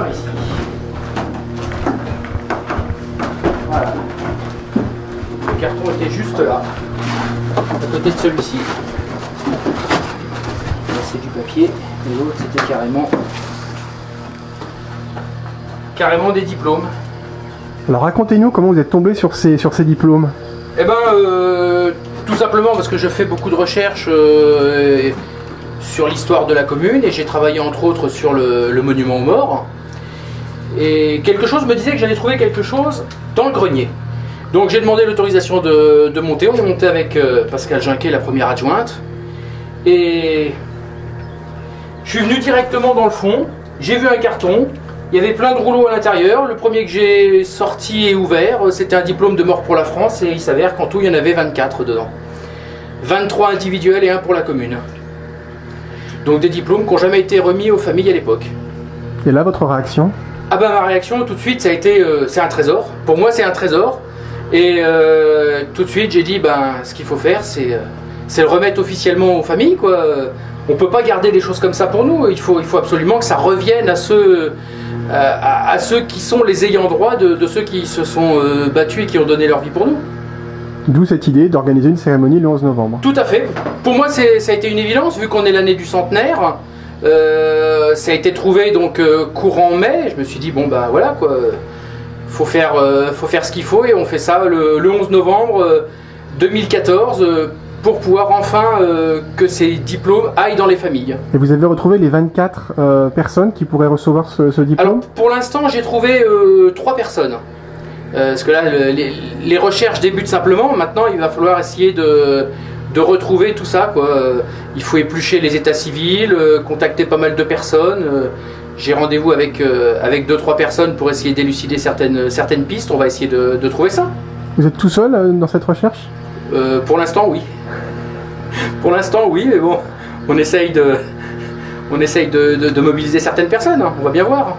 par ici. Voilà. Le carton était juste là, à côté de celui-ci. Là c'est du papier, et l'autre c'était carrément des diplômes. Alors racontez-nous comment vous êtes tombé sur ces diplômes. Eh ben, tout simplement parce que je fais beaucoup de recherches sur l'histoire de la commune et j'ai travaillé entre autres sur le monument aux morts. Et quelque chose me disait que j'allais trouver quelque chose dans le grenier. Donc j'ai demandé l'autorisation de monter. On est monté avec Pascal Ginquet, la première adjointe. Et je suis venu directement dans le fond. J'ai vu un carton. Il y avait plein de rouleaux à l'intérieur. Le premier que j'ai sorti et ouvert, c'était un diplôme de mort pour la France. Et il s'avère qu'en tout, il y en avait 24 dedans. 23 individuels et un pour la commune. Donc des diplômes qui n'ont jamais été remis aux familles à l'époque. Et là, votre réaction? Ah ben ma réaction tout de suite, ça a été, c'est un trésor. Pour moi, c'est un trésor. Et tout de suite, j'ai dit, ben, ce qu'il faut faire, c'est le remettre officiellement aux familles, quoi. On ne peut pas garder des choses comme ça pour nous. Il faut absolument que ça revienne à ceux qui sont les ayants droit de ceux qui se sont battus et qui ont donné leur vie pour nous. D'où cette idée d'organiser une cérémonie le 11 novembre. Tout à fait. Pour moi, ça a été une évidence, vu qu'on est l'année du centenaire. Ça a été trouvé donc courant mai. Je me suis dit, bon bah voilà quoi, faut faire ce qu'il faut et on fait ça le 11 novembre 2014 pour pouvoir enfin que ces diplômes aillent dans les familles. Et vous avez retrouvé les 24 personnes qui pourraient recevoir ce diplôme? Alors, pour l'instant, j'ai trouvé 3 personnes. Parce que là, les recherches débutent simplement. Maintenant, il va falloir essayer de retrouver tout ça, quoi. Il faut éplucher les états civils, contacter pas mal de personnes. J'ai rendez-vous avec 2-3 personnes pour essayer d'élucider certaines pistes. On va essayer de trouver ça. Vous êtes tout seul dans cette recherche? Pour l'instant, oui. Pour l'instant, oui, mais bon, on essaye de mobiliser certaines personnes, hein, on va bien voir.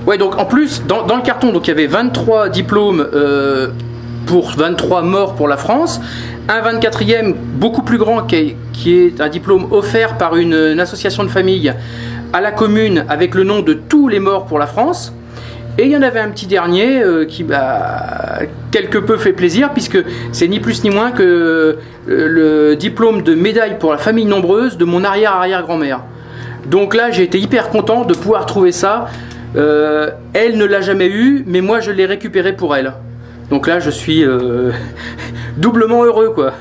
Ouais, donc en plus, dans le carton, donc, il y avait 23 diplômes pour 23 morts pour la France, un 24e beaucoup plus grand qui est un diplôme offert par une association de famille à la commune avec le nom de tous les morts pour la France. Et il y en avait un petit dernier qui quelque peu fait plaisir, puisque c'est ni plus ni moins que le diplôme de médaille pour la famille nombreuse de mon arrière-arrière-grand-mère. Donc là, j'ai été hyper content de pouvoir trouver ça. Elle ne l'a jamais eu, mais moi je l'ai récupéré pour elle. Donc là, je suis doublement heureux, quoi.